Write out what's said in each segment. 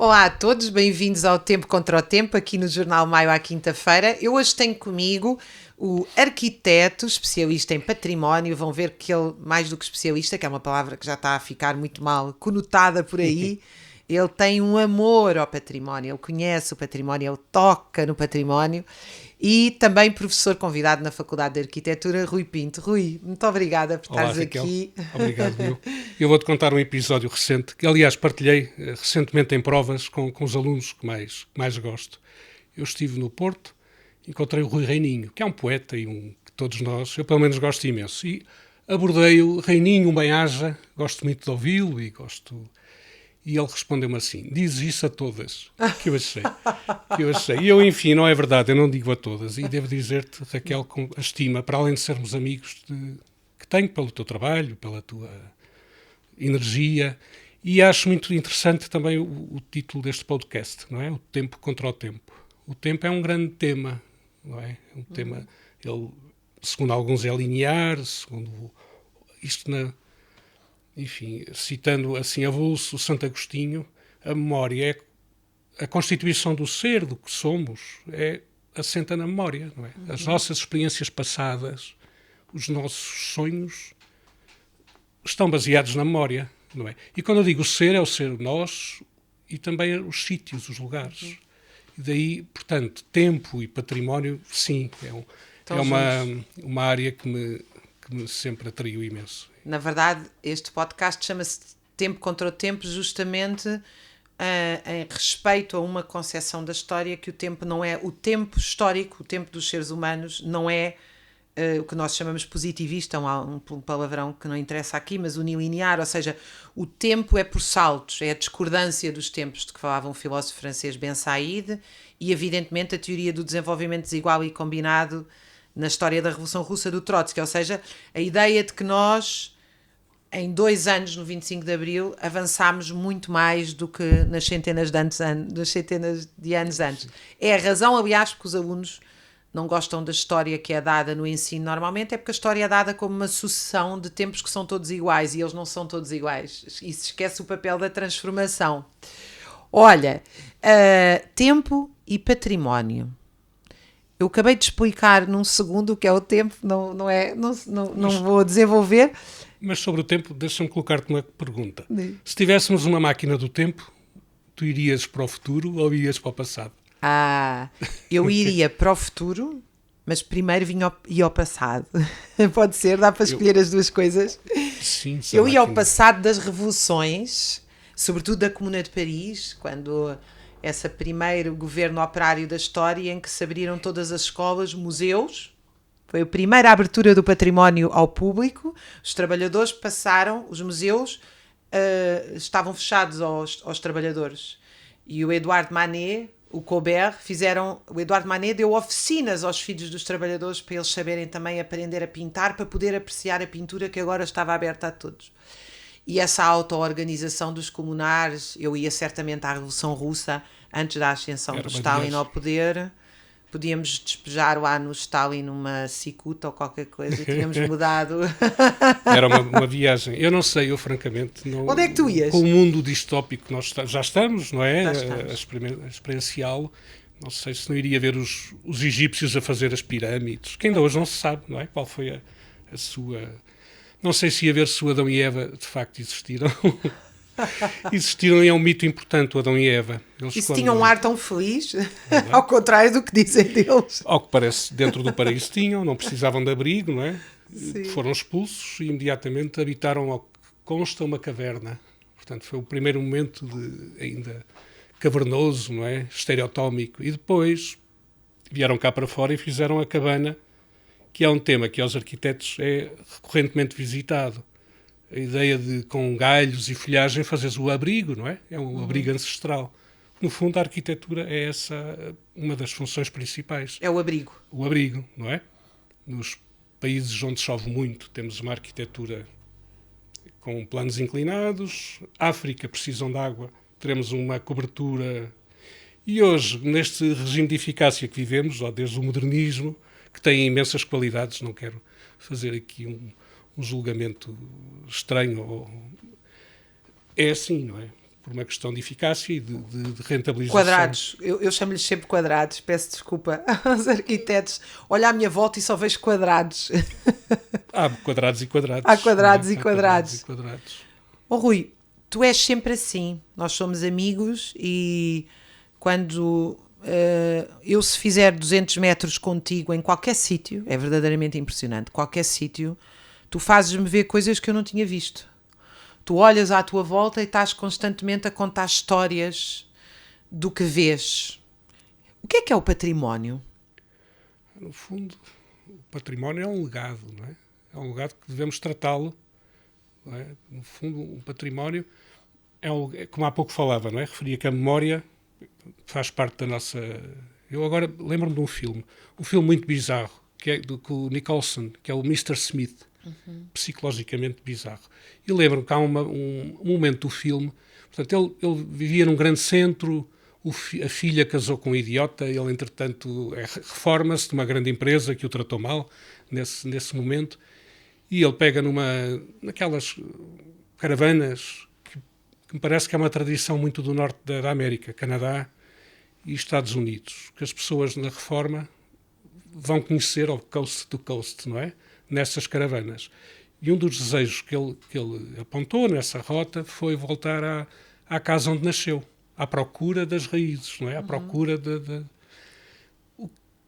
Olá a todos, bem-vindos ao Tempo contra o Tempo, aqui no Jornal Maio à quinta-feira. Eu hoje tenho comigo o arquiteto, especialista em património. Vão ver que ele, mais do que especialista, que é uma palavra que já está a ficar muito mal conotada por aí, ele tem um amor ao património, ele conhece o património, ele toca no património. E também professor convidado na Faculdade de Arquitetura, Rui Pinto. Rui, muito obrigada por Olá, estares Raquel. aqui. Obrigado, eu vou-te contar um episódio recente, que aliás partilhei recentemente em provas com os alunos que mais gosto. Eu estive no Porto, encontrei o Rui Reininho, que é um poeta e que todos nós, eu pelo menos gosto imenso, e abordei o Reininho, um bem-aja, gosto muito de ouvi-lo e gosto... E ele respondeu-me assim, dizes isso a todas, que eu achei. E eu, enfim, não é verdade, eu não digo a todas. E devo dizer-te, Raquel, com a estima, para além de sermos amigos, que tenho pelo teu trabalho, pela tua energia. E acho muito interessante também o título deste podcast, não é? O tempo contra o tempo. O tempo é um grande tema, não é? Um tema, ele, segundo alguns é linear, segundo isto enfim, citando assim a avulso o Santo Agostinho, a memória é a constituição do ser, do que somos, assenta na memória, não é? As nossas experiências passadas, os nossos sonhos estão baseados na memória, não é? E quando eu digo ser, é o ser nós e também os sítios, os lugares. E daí, portanto, tempo e património, sim, é uma área que me sempre atraiu imenso. Na verdade, este podcast chama-se Tempo contra o Tempo justamente em respeito a uma concepção da história que o tempo não é... O tempo histórico, o tempo dos seres humanos, não é o que nós chamamos positivista, um palavrão que não interessa aqui, mas unilinear, ou seja, o tempo é por saltos, é a discordância dos tempos de que falava um filósofo francês, Ben Said, e evidentemente a teoria do desenvolvimento desigual e combinado na história da Revolução Russa do Trotsky, ou seja, a ideia de que nós, em 2 anos, no 25 de Abril, avançámos muito mais do que nas centenas de anos antes. É a razão, aliás, porque os alunos não gostam da história que é dada no ensino normalmente, é porque a história é dada como uma sucessão de tempos que são todos iguais, e eles não são todos iguais. E se esquece o papel da transformação. Olha, tempo e património. Eu acabei de explicar num segundo o que é o tempo, não vou desenvolver. Mas sobre o tempo, deixa-me colocar-te uma pergunta. Se tivéssemos uma máquina do tempo, tu irias para o futuro ou irias para o passado? Eu iria para o futuro, mas primeiro ia ao passado. Pode ser, dá para escolher as duas coisas. Sim, eu ia ao passado das revoluções, sobretudo da Comuna de Paris, quando... esse primeiro governo operário da história em que se abriram todas as escolas, museus. Foi a primeira abertura do património ao público. Os trabalhadores passaram, os museus estavam fechados aos trabalhadores. E o Edouard Manet, o Colbert, o Edouard Manet deu oficinas aos filhos dos trabalhadores para eles saberem também aprender a pintar, para poder apreciar a pintura que agora estava aberta a todos. E essa auto-organização dos comunares, eu ia certamente à Revolução Russa, antes da ascensão do Stalin ao poder, podíamos despejar lá no Stalin numa cicuta ou qualquer coisa e tínhamos mudado. Era uma viagem. Eu não sei, eu francamente... Não, onde é que tu ias? Com o mundo distópico que nós já estamos, não é? Já estamos. A experienciá-lo. Não sei se não iria ver os egípcios a fazer as pirâmides, que ainda hoje não se sabe, não é? Qual foi a sua... Não sei se ia ver se o Adão e Eva de facto existiram. Existiram e é um mito importante, o Adão e Eva. Eles tinham um ar tão feliz, ao contrário do que dizem deles. Ao que parece, dentro do paraíso tinham, não precisavam de abrigo, não é? Sim. Foram expulsos e imediatamente habitaram, ao que consta, uma caverna. Portanto, foi o primeiro momento ainda cavernoso, não é? Estereotómico. E depois vieram cá para fora e fizeram a cabana, que é um tema que aos arquitetos é recorrentemente visitado. A ideia de, com galhos e folhagem, fazeres o abrigo, não é? É um abrigo ancestral. No fundo, a arquitetura é essa uma das funções principais. É o abrigo. O abrigo, não é? Nos países onde chove muito, temos uma arquitetura com planos inclinados. África, precisam de água, teremos uma cobertura. E hoje, neste regime de eficácia que vivemos, ou desde o modernismo, que tem imensas qualidades, não quero fazer aqui um julgamento estranho. É assim, não é? por uma questão de eficácia e de rentabilização. Quadrados, eu chamo-lhes sempre quadrados, peço desculpa aos arquitetos. Olha à minha volta e só vejo quadrados. Há quadrados e quadrados. Há quadrados e Há quadrados. quadrados. Oh, Rui, tu és sempre assim. Nós somos amigos e quando eu se fizer 200 metros contigo em qualquer sítio, é verdadeiramente impressionante, qualquer sítio, tu fazes-me ver coisas que eu não tinha visto. Tu olhas à tua volta e estás constantemente a contar histórias do que vês. O que é o património? No fundo, o património é um legado, não é? É um legado que devemos tratá-lo. Não é? No fundo, um património como há pouco falava, não é? Referia que a memória faz parte da nossa... Eu agora lembro-me de um filme muito bizarro, que é com o Nicholson, que é o Mr. Smith, psicologicamente bizarro. E lembro-me que há um momento do filme, portanto, ele vivia num grande centro, a filha casou com um idiota, ele, entretanto, reforma-se de uma grande empresa que o tratou mal nesse momento, e ele pega naquelas caravanas que me parece que é uma tradição muito do norte da América, Canadá e Estados Unidos, que as pessoas na reforma vão conhecer ao coast to coast, não é? Nessas caravanas. E um dos desejos que ele apontou nessa rota foi voltar à casa onde nasceu, à procura das raízes, não é? À procura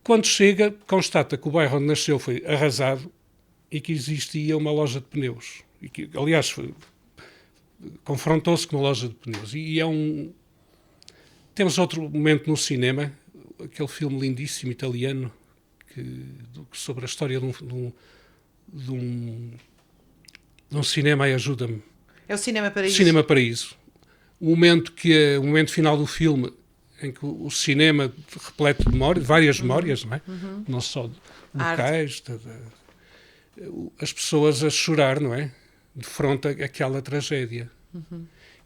Quando chega, constata que o bairro onde nasceu foi arrasado e que existia uma loja de pneus. E que, aliás, confrontou-se com uma loja de pneus. Temos outro momento no cinema, aquele filme lindíssimo italiano sobre a história de um cinema, e ajuda-me. É o Cinema Paraíso. Cinema Paraíso. O momento final do filme em que o cinema repleto de memórias, várias memórias, não é? Não só locais, as pessoas a chorar, não é? De fronte àquela tragédia.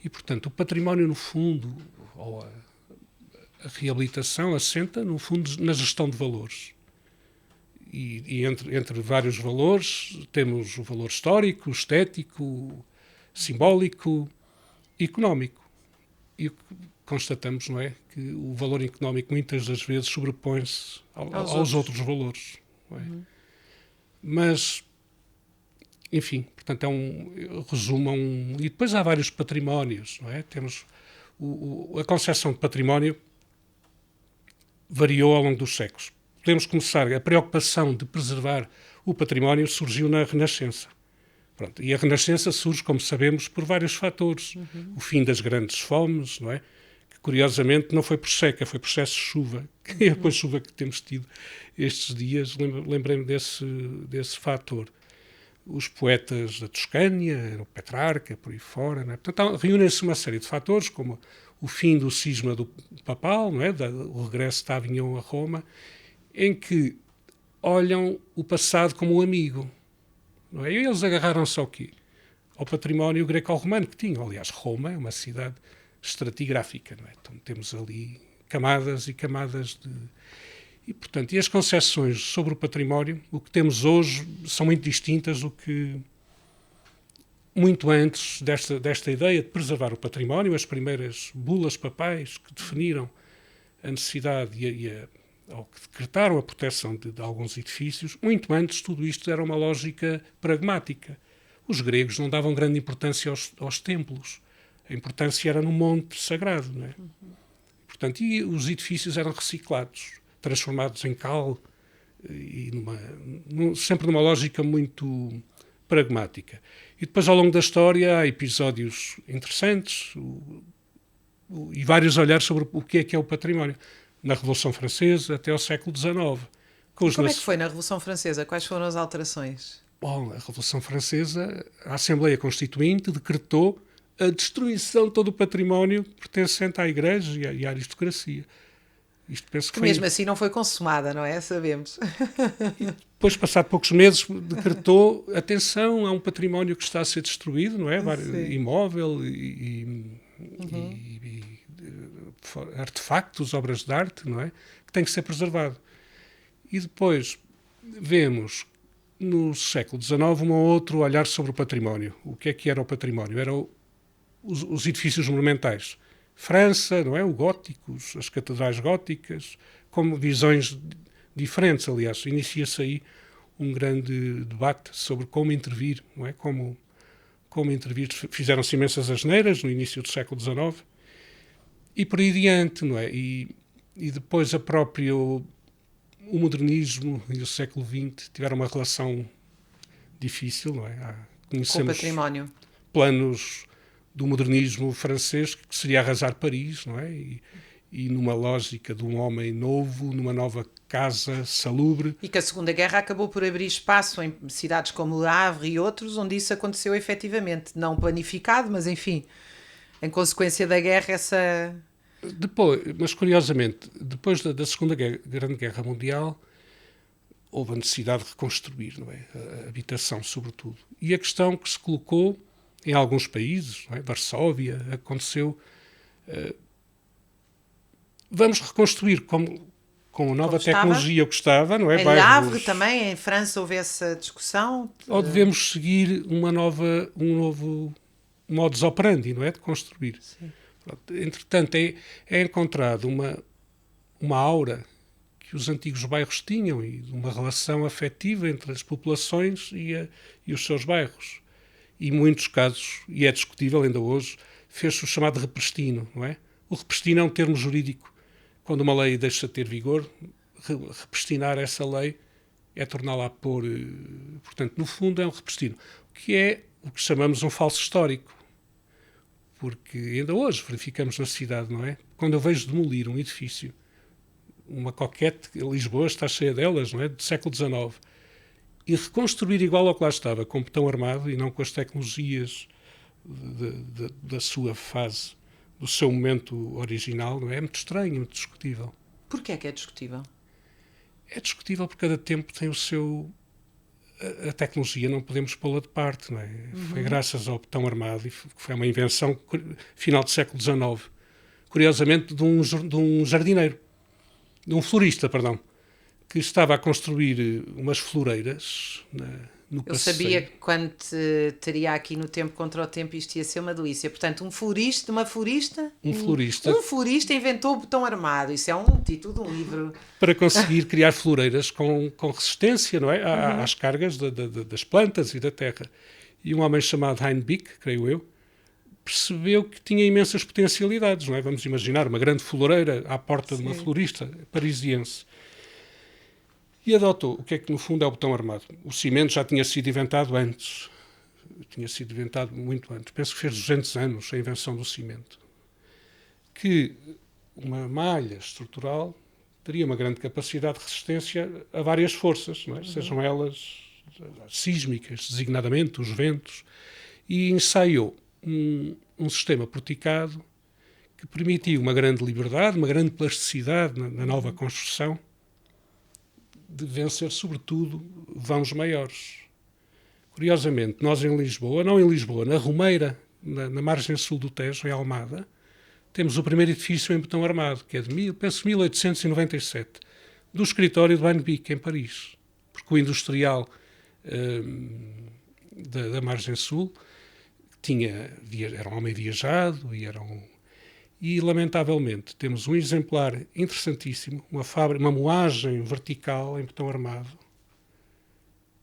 E, portanto, o património, no fundo, ou a reabilitação, assenta, no fundo, na gestão de valores. E entre vários valores, temos o valor histórico, estético, simbólico e económico. E o que constatamos, não é? Que o valor económico muitas das vezes sobrepõe-se aos outros valores. Não é? Mas, enfim, portanto, resumo e depois há vários patrimónios, não é? Temos a concepção de património variou ao longo dos séculos. Podemos começar, a preocupação de preservar o património surgiu na Renascença. Pronto, e a Renascença surge, como sabemos, por vários fatores. O fim das grandes fomes, não é? Que, curiosamente, não foi por seca, foi por excesso de chuva. E com a chuva que temos tido estes dias, lembrei-me desse fator. Os poetas da Toscânia, o Petrarca, por aí fora, não é? Portanto, reúnem-se uma série de fatores, como o fim do cisma do papal, não é? O regresso de Avignon a Roma, em que olham o passado como um amigo. Não é? E eles agarraram-se ao quê? Ao património greco-romano que tinham. Aliás, Roma é uma cidade estratigráfica. Não é? Então temos ali camadas e camadas de... E, portanto, as concepções sobre o património, o que temos hoje, são muito distintas do que muito antes desta ideia de preservar o património. As primeiras bulas papais que definiram a necessidade ou que decretaram a proteção de alguns edifícios, muito antes tudo isto era uma lógica pragmática. Os gregos não davam grande importância aos templos. A importância era no monte sagrado. Não é? Portanto, e os edifícios eram reciclados, transformados em cal, e sempre numa lógica muito pragmática. E depois, ao longo da história, há episódios interessantes e vários olhares sobre o que é o património. Na Revolução Francesa até ao século XIX. Como é que foi na Revolução Francesa? Quais foram as alterações? Bom, a Revolução Francesa, a Assembleia Constituinte decretou a destruição de todo o património pertencente à Igreja e à aristocracia. Isto penso que mesmo assim não foi consumada, não é? Sabemos. E depois, passado poucos meses, decretou, atenção, há um património que está a ser destruído, não é? Imóvel e artefactos, obras de arte, não é? Que tem que ser preservado. E depois vemos, no século XIX, um outro olhar sobre o património. O que era o património? Era o os edifícios monumentais. França, não é? O gótico, as catedrais góticas, como visões diferentes, aliás. Inicia-se aí um grande debate sobre como intervir, não é? Como intervir. Fizeram-se imensas asneiras no início do século XIX e por aí adiante, não é? E depois o modernismo e o século XX tiveram uma relação difícil, não é? Com património. Planos do modernismo francês, que seria arrasar Paris, não é? E numa lógica de um homem novo, numa nova casa salubre. E que a Segunda Guerra acabou por abrir espaço em cidades como Le Havre e outros, onde isso aconteceu efetivamente. Não planificado, mas enfim, em consequência da guerra, essa... Mas curiosamente, depois da Segunda Grande Guerra Mundial, houve a necessidade de reconstruir, não é? A habitação, sobretudo. E a questão que se colocou em alguns países, não é? Varsóvia, aconteceu... vamos reconstruir com a nova tecnologia que estava, não é? Em Le Havre também, em França, houve essa discussão. Ou devemos seguir um novo modus operandi, não é? De construir. Sim. Entretanto, é encontrado uma aura que os antigos bairros tinham e uma relação afetiva entre as populações e os seus bairros. E em muitos casos, e é discutível ainda hoje, fez-se o chamado repristino, não é? O repristino é um termo jurídico. Quando uma lei deixa de ter vigor, repristinar essa lei é torná-la a pôr... Portanto, no fundo, é um repristino. Que é o que chamamos um falso histórico. Porque ainda hoje verificamos na cidade, não é? Quando eu vejo demolir um edifício, uma coquete, Lisboa está cheia delas, não é? Do século XIX, e reconstruir igual ao que lá estava, com betão armado e não com as tecnologias da sua fase, do seu momento original, não é? É muito estranho, muito discutível. Porquê é que é discutível? É discutível porque cada tempo tem o seu... A tecnologia não podemos pô-la de parte, não é? Foi graças ao betão armado, e foi uma invenção final do século XIX, curiosamente de um jardineiro, de um florista, perdão, que estava a construir umas floreiras no passeio. Eu sabia que quando teria aqui no Tempo contra o Tempo isto ia ser uma delícia. Portanto, um florista inventou o betão armado. Isso é um título de um livro. Para conseguir criar floreiras com resistência, não é? Às cargas das plantas e da terra. E um homem chamado Heinrich, creio eu, percebeu que tinha imensas potencialidades, não é? Vamos imaginar uma grande floreira à porta de uma florista parisiense. E adotou o que é que no fundo é o betão armado. O cimento já tinha sido inventado antes. Tinha sido inventado muito antes. Penso que fez 200 anos a invenção do cimento. Que uma malha estrutural teria uma grande capacidade de resistência a várias forças, não é? Sejam elas sísmicas, designadamente, os ventos. E ensaiou um sistema porticado que permitia uma grande liberdade, uma grande plasticidade na nova construção, de vencer, sobretudo, vãos maiores. Curiosamente, nós em Lisboa, na Romeira, na margem sul do Tejo, em Almada, temos o primeiro edifício em betão armado, que é de 1897, do escritório de Heinrich, em Paris. Porque o industrial da margem sul era um homem viajado e, lamentavelmente, temos um exemplar interessantíssimo, uma moagem vertical em betão armado,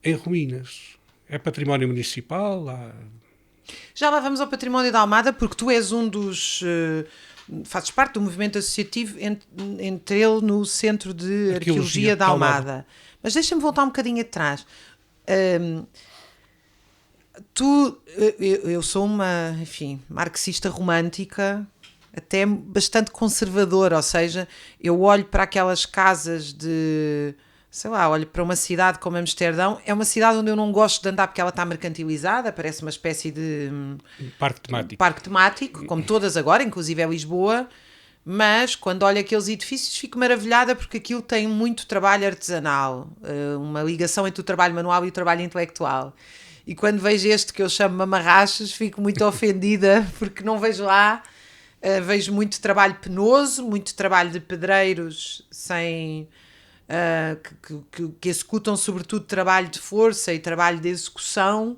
em ruínas. É património municipal. Já lá vamos ao património da Almada, porque tu és um dos... fazes parte do movimento associativo entre ele no Centro de Arqueologia da Almada. Mas deixa-me voltar um bocadinho atrás. Eu sou uma, enfim, marxista romântica, até bastante conservadora, ou seja, eu olho para aquelas casas olho para uma cidade como Amsterdão, é uma cidade onde eu não gosto de andar porque ela está mercantilizada, parece uma espécie de parque temático, como todas agora, inclusive é Lisboa, mas quando olho aqueles edifícios fico maravilhada porque aquilo tem muito trabalho artesanal, uma ligação entre o trabalho manual e o trabalho intelectual. E quando vejo este que eu chamo mamarrachas, fico muito ofendida porque não vejo lá. Vejo muito trabalho penoso, muito trabalho de pedreiros que executam sobretudo trabalho de força e trabalho de execução.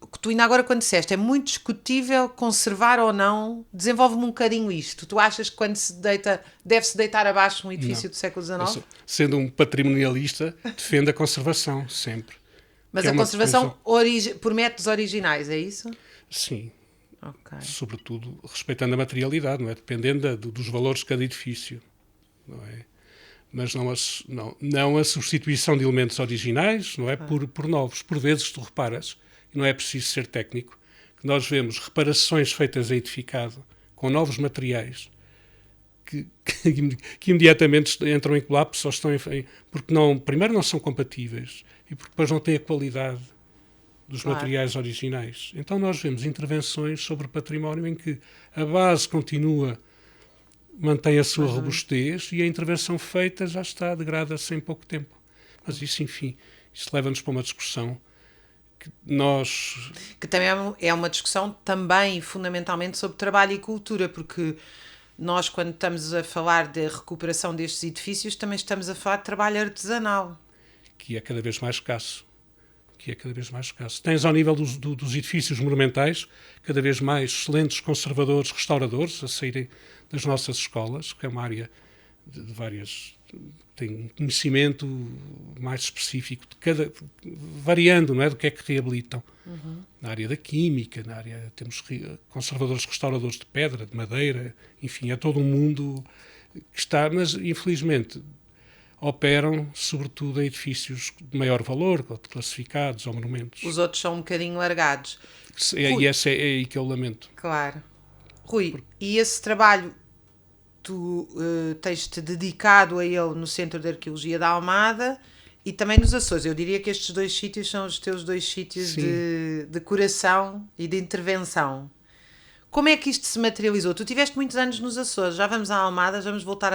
que tu ainda agora quando disseste, é muito discutível conservar ou não, desenvolve-me um bocadinho isto. Tu achas que quando se deita, deve-se deitar abaixo um edifício Não. do século XIX? Sendo um patrimonialista, defendo a conservação, sempre. Mas Que é a uma conservação coisa... por métodos originais, é isso? Sim. Ok. Sobretudo respeitando a materialidade, não é? Dependendo dos valores de cada edifício, não é? Mas não a substituição de elementos originais, não é? Por novos. Por vezes tu reparas, e não é preciso ser técnico, que nós vemos reparações feitas em edificado com novos materiais que imediatamente entram em colapso ou estão porque primeiro não são compatíveis e porque depois não têm a qualidade dos materiais originais. Então nós vemos intervenções sobre património em que a base continua, mantém a sua robustez e a intervenção feita já está, degrada-se em pouco tempo. Mas isso, enfim, isso leva-nos para uma discussão que nós... Que também é uma discussão também fundamentalmente sobre trabalho e cultura, porque nós quando estamos a falar da recuperação destes edifícios também estamos a falar de trabalho artesanal. Que é cada vez mais escasso. Tens ao nível dos edifícios monumentais cada vez mais excelentes conservadores, restauradores a saírem das nossas escolas, que é uma área de várias... tem um conhecimento mais específico, variando, não é, do que é que reabilitam. Na área da química, temos conservadores, restauradores de pedra, de madeira, enfim, é todo um mundo que está, mas infelizmente operam sobretudo em edifícios de maior valor, classificados ou monumentos. Os outros são um bocadinho largados. E esse é aí que eu lamento. Claro. Rui, e esse trabalho tu tens-te dedicado a ele no Centro de Arqueologia da Almada e também nos Açores. Eu diria que estes dois sítios são os teus dois sítios de coração e de intervenção. Como é que isto se materializou? Tu tiveste muitos anos nos Açores, já vamos à Almada, já vamos voltar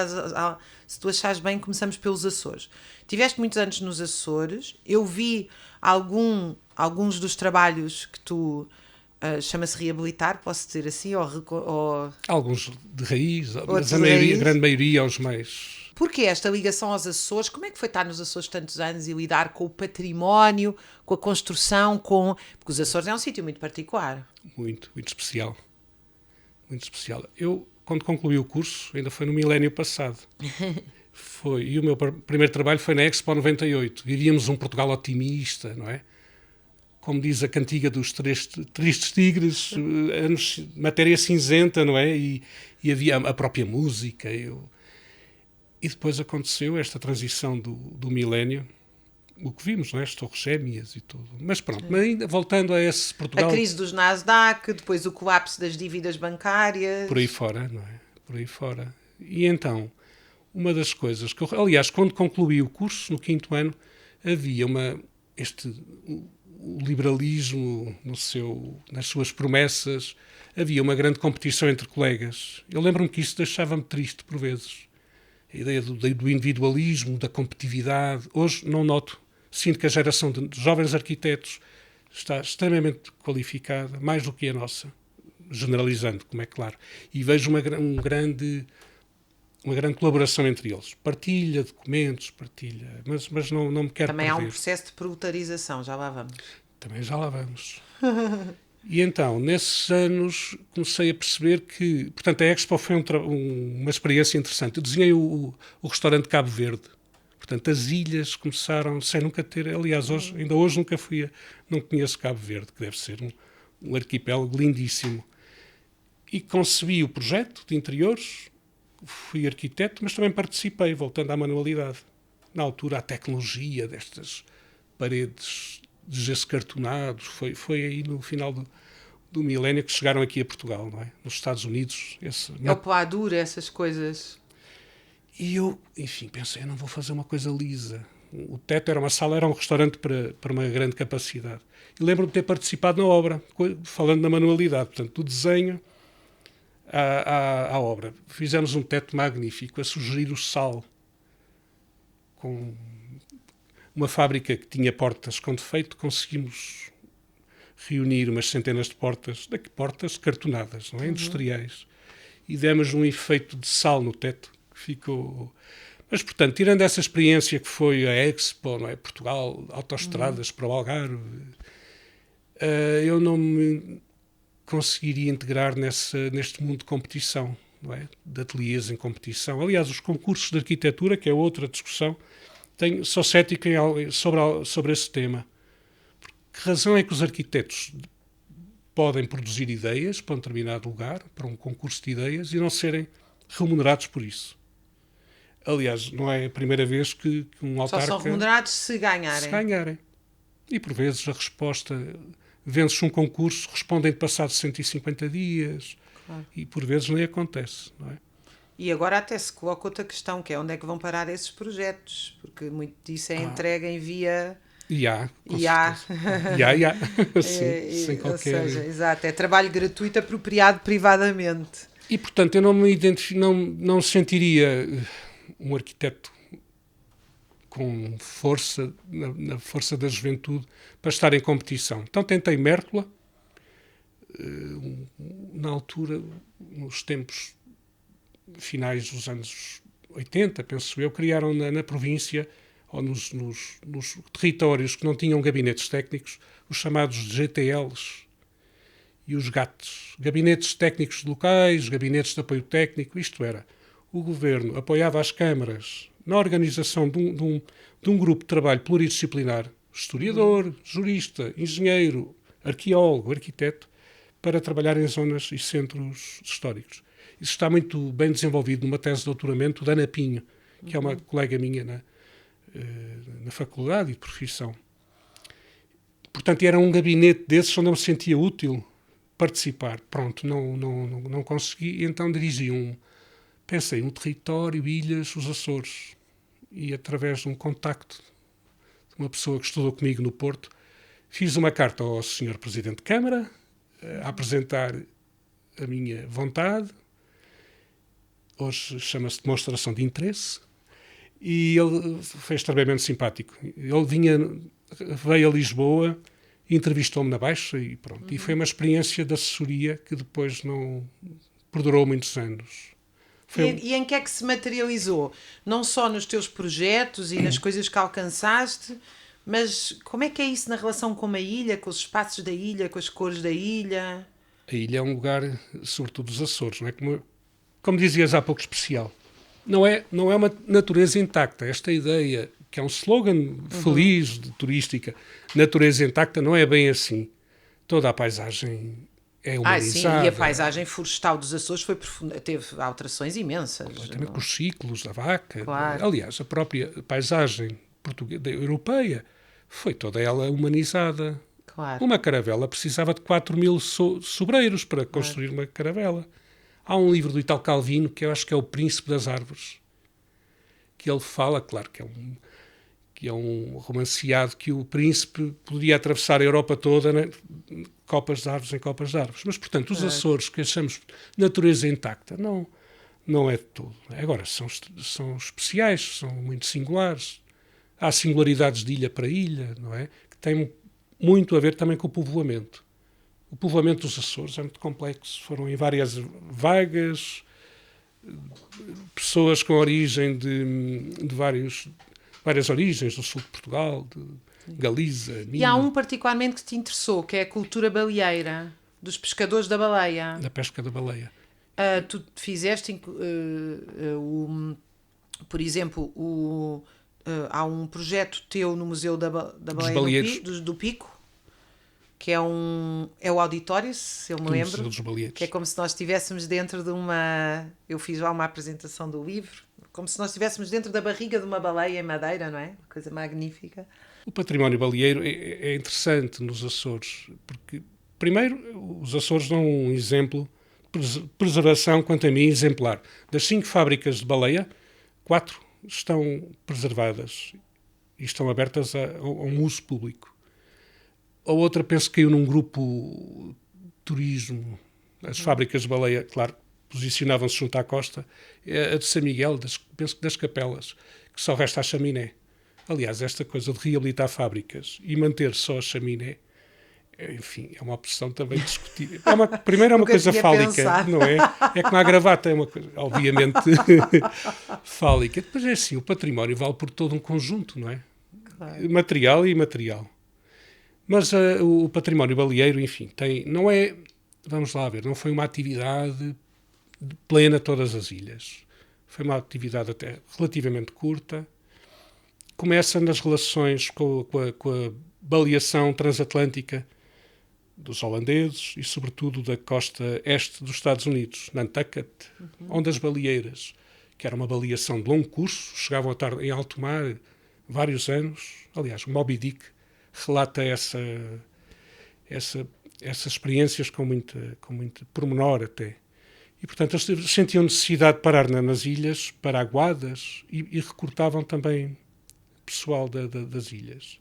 se tu achares bem, começamos pelos Açores. Tiveste muitos anos nos Açores, eu vi alguns dos trabalhos que tu chama-se reabilitar, posso dizer assim, ou alguns de raiz, mas a grande maioria aos mais... Porquê esta ligação aos Açores? Como é que foi estar nos Açores tantos anos e lidar com o património, com a construção, porque os Açores é um sítio muito particular. Muito especial. Muito especial. Eu, quando concluí o curso, ainda foi no milénio passado. E o meu primeiro trabalho foi na Expo 98. Vivíamos um Portugal otimista, não é? Como diz a cantiga dos tristes tigres, matéria cinzenta, não é? E havia a própria música. E depois aconteceu esta transição do milénio, o que vimos, não é? As torres gêmeas e tudo. Mas pronto, mas ainda voltando a esse Portugal... A crise dos Nasdaq, depois o colapso das dívidas bancárias... Por aí fora, não é? Por aí fora. E então, uma das coisas que eu... Aliás, quando concluí o curso, no 5º ano, havia o liberalismo nas suas promessas, havia uma grande competição entre colegas. Eu lembro-me que isso deixava-me triste por vezes. A ideia do individualismo, da competitividade. Hoje não noto. Sinto que a geração de jovens arquitetos está extremamente qualificada, mais do que a nossa, generalizando, como é claro. E vejo uma grande colaboração entre eles. Partilha documentos, mas não me quero Também perder. há um processo de proletarização, já lá vamos. Também já lá vamos. E então, nesses anos, comecei a perceber que... Portanto, a Expo foi uma experiência interessante. Eu desenhei o restaurante Cabo Verde. Portanto, as ilhas começaram sem nunca ter... Aliás, ainda hoje nunca não conheço Cabo Verde, que deve ser um arquipélago lindíssimo. E concebi o projeto de interiores, fui arquiteto, mas também participei, voltando à manualidade. Na altura, a tecnologia destas paredes de gesso cartonado, foi aí no final do milénio que chegaram aqui a Portugal, não é? Nos Estados Unidos. É o Pladur, essas coisas. E eu, enfim, pensei, eu não vou fazer uma coisa lisa. O teto era um restaurante para uma grande capacidade. E lembro-me de ter participado na obra, falando na manualidade, portanto, do desenho à obra. Fizemos um teto magnífico, a sugerir o sal, com uma fábrica que tinha portas com defeito, conseguimos reunir umas centenas de portas cartonadas, não é? Industriais, e demos um efeito de sal no teto, que ficou... Mas, portanto, tirando essa experiência que foi a Expo, não é? Portugal, autoestradas para o Algarve, eu não me conseguiria integrar neste mundo de competição, não é? De ateliês em competição. Aliás, os concursos de arquitetura, que é outra discussão, sou cético sobre esse tema. Que razão é que os arquitetos podem produzir ideias para um determinado lugar, para um concurso de ideias, e não serem remunerados por isso? Aliás, não é a primeira vez que um autarca... Só são remunerados se ganharem. Se ganharem. E por vezes a resposta... Vences um concurso, respondem de passados 150 dias, claro. E por vezes nem acontece, não é? E agora até se coloca outra questão, que é onde é que vão parar esses projetos, porque muito disso é entregue em via... IA. Sim, sem qualquer... Ou seja, exato, é trabalho gratuito apropriado privadamente. E, portanto, eu não me não sentiria um arquiteto com força, na força da juventude, para estar em competição. Então tentei Mértola, na altura, nos tempos finais dos anos 80, penso eu, criaram na província, ou nos territórios que não tinham gabinetes técnicos, os chamados GTLs e os GATs, gabinetes técnicos locais, gabinetes de apoio técnico. Isto era, o governo apoiava as câmaras na organização de um grupo de trabalho pluridisciplinar, historiador, jurista, engenheiro, arqueólogo, arquiteto, para trabalhar em zonas e centros históricos. Isso está muito bem desenvolvido numa tese de doutoramento da Ana Pinho, que é uma colega minha na faculdade e de profissão. Portanto, era um gabinete desses onde eu me sentia útil participar. Pronto, não consegui, então dirigi pensei, um território, ilhas, os Açores. E através de um contacto de uma pessoa que estudou comigo no Porto, fiz uma carta ao Sr. Presidente de Câmara a apresentar a minha vontade. Hoje chama-se demonstração de interesse. E ele foi extremamente simpático. Ele veio a Lisboa, entrevistou-me na Baixa e pronto. E foi uma experiência de assessoria que depois não perdurou muitos anos. E em que é que se materializou? Não só nos teus projetos e nas coisas que alcançaste, mas como é que é isso na relação com a ilha, com os espaços da ilha, com as cores da ilha? A ilha é um lugar, sobretudo dos Açores, não é? Como dizias há pouco, especial. Não é uma natureza intacta. Esta ideia, que é um slogan feliz, turística, natureza intacta, não é bem assim. Toda a paisagem é humanizada. Sim, e a paisagem florestal dos Açores teve alterações imensas. Completamente, com os ciclos da vaca. Claro. Aliás, a própria paisagem europeia foi toda ela humanizada. Claro. Uma caravela precisava de 4.000 sobreiros para construir uma caravela. Há um livro do Italo Calvino, que eu acho que é O Príncipe das Árvores, que ele fala, claro, que é um romanceado, que o príncipe podia atravessar a Europa toda, né, copas de árvores em copas de árvores. Mas, portanto, os Açores, que achamos natureza intacta, não é de todo. Agora, são especiais, são muito singulares. Há singularidades de ilha para ilha, não é? Que têm muito a ver também com o povoamento. O povoamento dos Açores é muito complexo. Foram em várias vagas, pessoas com origem de várias origens, do sul de Portugal, de Galiza, Minho. E há um particularmente que te interessou, que é a cultura baleeira, dos pescadores da baleia. Da pesca da baleia. Tu fizeste, por exemplo, há um projeto teu no Museu da Baleia do Pico, que é o auditório, se eu me lembro, que é como se nós estivéssemos dentro de uma... Eu fiz lá uma apresentação do livro, como se nós estivéssemos dentro da barriga de uma baleia em madeira, não é? Uma coisa magnífica. O património baleeiro é interessante nos Açores, porque, primeiro, os Açores dão um exemplo de preservação, quanto a mim, exemplar. Das 5 fábricas de baleia, 4 estão preservadas e estão abertas a um uso público. A outra, penso que caiu num grupo turismo. As fábricas de baleia, claro, posicionavam-se junto à costa. A de São Miguel, penso que das Capelas, que só resta a chaminé. Aliás, esta coisa de reabilitar fábricas e manter só a chaminé, enfim, é uma opção também discutível. Primeiro é uma coisa fálica, pensado. Não é? É como a gravata, é uma coisa, obviamente, fálica. Depois é assim, o património vale por todo um conjunto, não é? Claro. Material e imaterial. Mas o património baleeiro, enfim, não é, vamos lá ver, não foi uma atividade plena todas as ilhas. Foi uma atividade até relativamente curta. Começa nas relações com a baleação transatlântica dos holandeses e, sobretudo, da costa este dos Estados Unidos, Nantucket, onde as baleeiras, que era uma baleação de longo curso, chegavam a estar em alto mar vários anos. Aliás, Moby Dick relata essas experiências com muito pormenor até. E, portanto, eles sentiam necessidade de parar nas ilhas para aguadas e recrutavam também pessoal das ilhas.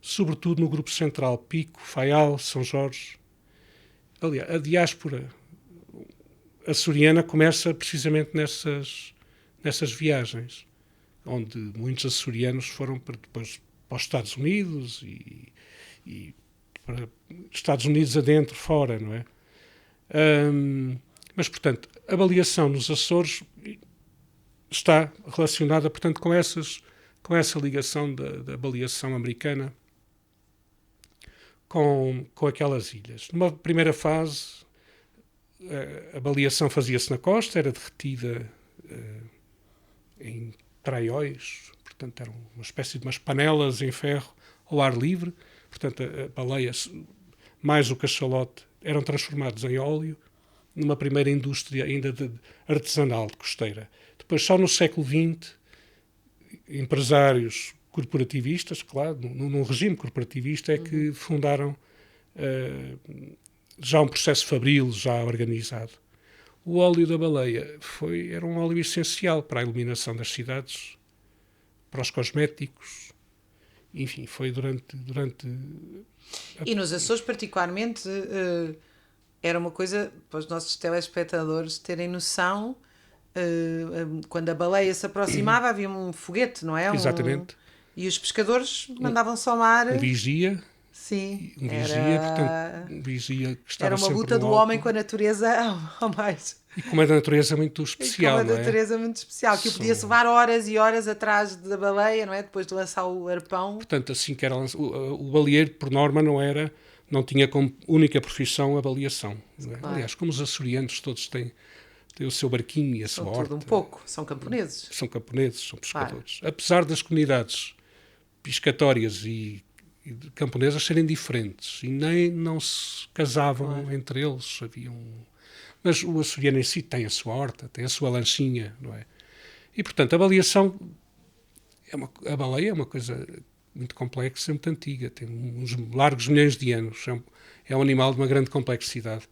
Sobretudo no grupo central, Pico, Faial, São Jorge. Aliás, a diáspora açoriana começa precisamente nessas viagens, onde muitos açorianos foram depois para os Estados Unidos e para Estados Unidos adentro, fora, não é? Mas, portanto, a baleação nos Açores está relacionada, portanto, com essa ligação da baleação americana com aquelas ilhas. Numa primeira fase, a baleação fazia-se na costa, era derretida em traióis, portanto, eram uma espécie de umas panelas em ferro ao ar livre, portanto, a baleia mais o cachalote eram transformados em óleo, numa primeira indústria ainda artesanal de costeira. Depois, só no século XX, empresários corporativistas, claro, num regime corporativista, é que fundaram já um processo fabril já organizado. O óleo da baleia era um óleo essencial para a iluminação das cidades, para os cosméticos, enfim, foi durante E nos Açores, particularmente, era uma coisa para os nossos telespectadores terem noção. Quando a baleia se aproximava, havia um foguete, não é? Exatamente. E os pescadores mandavam-se ao mar. Um vigia. Sim. Portanto, um vigia que estava era uma sempre luta do homem com a natureza ao mais. E com uma natureza muito especial, com uma natureza muito especial, que podia-se levar horas e horas atrás da baleia, não é? Depois de lançar o arpão. Portanto, assim que era o baleeiro, por norma, não tinha como única profissão a baleação. Claro. Aliás, como os açorianos todos têm o seu barquinho e a sua horta. Tudo um pouco, são camponeses. São camponeses, são pescadores. Claro. Apesar das comunidades piscatórias e camponesas serem diferentes e nem não se casavam entre eles, mas o açoriano em si tem a sua horta, tem a sua lanchinha, não é? E, portanto, a baleação, a baleia é uma coisa muito complexa, muito antiga, tem uns largos milhões de anos, é um animal de uma grande complexidade.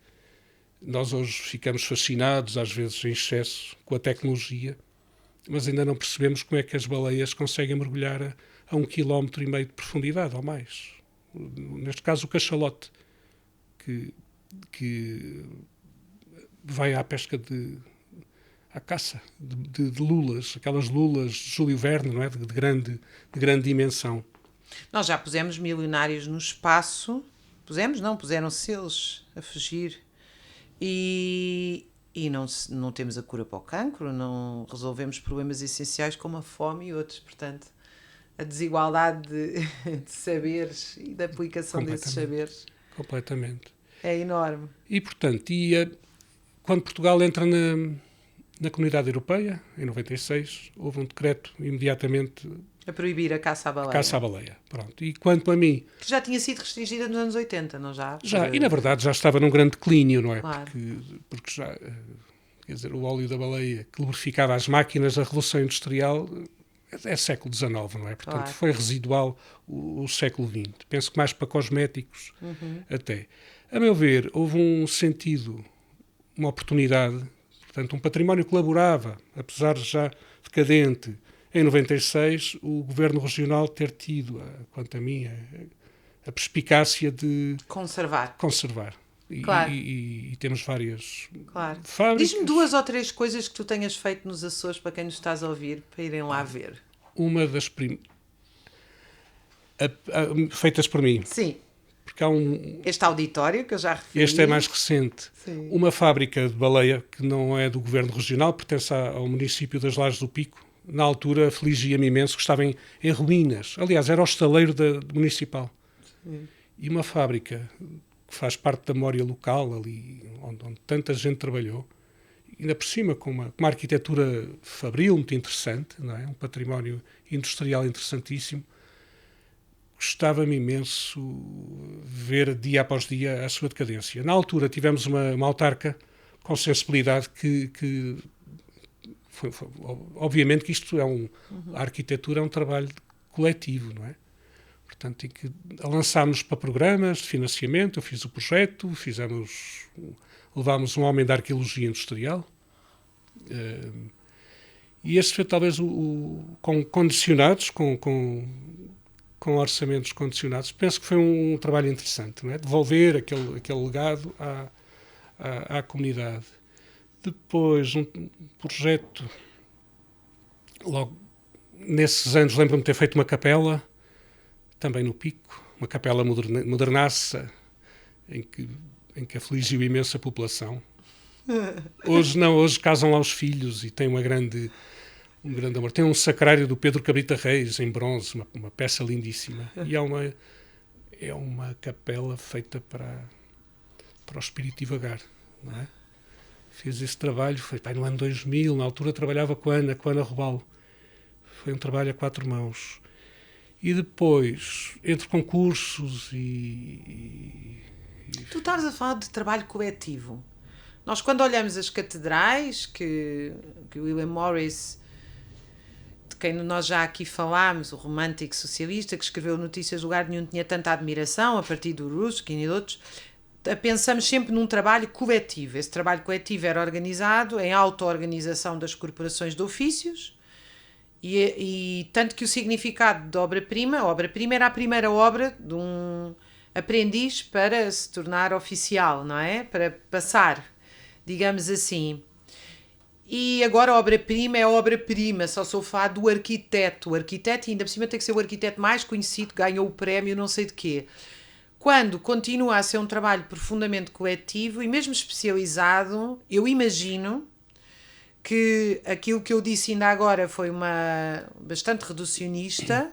Nós hoje ficamos fascinados, às vezes em excesso, com a tecnologia, mas ainda não percebemos como é que as baleias conseguem mergulhar a 1,5 km de profundidade ou mais. Neste caso, o cachalote, que vai à pesca à caça de lulas, aquelas lulas de Júlio Verne, não é? de grande dimensão. Nós já pusemos milionários no espaço, puseram-se eles a fugir e não temos a cura para o cancro, não resolvemos problemas essenciais como a fome e outros, portanto a desigualdade de saberes e da aplicação desses saberes completamente é enorme. E, portanto, quando Portugal entra na Comunidade Europeia, em 96, houve um decreto imediatamente a proibir a caça à baleia. Caça à baleia, pronto. E quanto a mim... Que já tinha sido restringida nos anos 80, não já? E na verdade já estava num grande declínio, não é? Claro. Porque já, quer dizer, o óleo da baleia que lubrificava as máquinas, a Revolução Industrial é século XIX, não é? Portanto, foi residual o século XX. Penso que mais para cosméticos até. A meu ver, houve um sentido, uma oportunidade, portanto, um património que laborava, apesar de já decadente, em 96, o Governo Regional ter tido, quanto a mim, a perspicácia de conservar. Claro. E temos várias fábricas. Diz-me 2 ou 3 coisas que tu tenhas feito nos Açores para quem nos estás a ouvir, para irem lá ver. Uma das feitas por mim. Sim. Porque há este auditório que eu já referi. Este é mais recente. Sim. Uma fábrica de baleia que não é do Governo Regional, pertence ao município das Lajes do Pico. Na altura afligia-me imenso que estava em ruínas. Aliás, era o estaleiro municipal. Sim. e uma fábrica que faz parte da memória local, ali onde tanta gente trabalhou, ainda por cima com uma arquitetura fabril muito interessante, não é? Um património industrial interessantíssimo. Gostava-me imenso ver dia após dia a sua decadência. Na altura tivemos uma autarca com sensibilidade que obviamente que isto é a arquitetura é um trabalho coletivo, não é? Portanto, em que lançámos para programas de financiamento, eu fiz o projeto, levámos um homem da arqueologia industrial, e esse foi talvez com condicionados, com orçamentos condicionados. Penso que foi um trabalho interessante, não é? Devolver aquele legado à comunidade. Depois, um projeto, logo nesses anos, lembro-me de ter feito uma capela, também no Pico, uma capela modernaça, em que afligiu imensa população. Hoje não, hoje casam lá os filhos e tem um grande amor. Tem um sacrário do Pedro Cabrita Reis, em bronze, uma peça lindíssima. E é uma capela feita para o espírito divagar, não é? Fiz esse trabalho, foi no ano 2000, na altura trabalhava com a Ana Robalo. Foi um trabalho a 4 mãos. E depois, entre concursos Tu estás a falar de trabalho coletivo. Nós, quando olhamos as catedrais, que William Morris, de quem nós já aqui falámos, o romântico socialista, que escreveu Notícias de Lugar Nenhum, tinha tanta admiração, a partir do Ruskin e de outros, pensamos sempre num trabalho coletivo. Esse trabalho coletivo era organizado em auto-organização das corporações de ofícios, e tanto que o significado de obra-prima era a primeira obra de um aprendiz para se tornar oficial, não é? Para passar, digamos assim. E agora a obra-prima é a obra-prima, só sou fã do arquiteto. O arquiteto, ainda por cima, tem que ser o arquiteto mais conhecido, ganhou o prémio não sei de quê. Quando continua a ser um trabalho profundamente coletivo e mesmo especializado, eu imagino que aquilo que eu disse ainda agora foi bastante reducionista,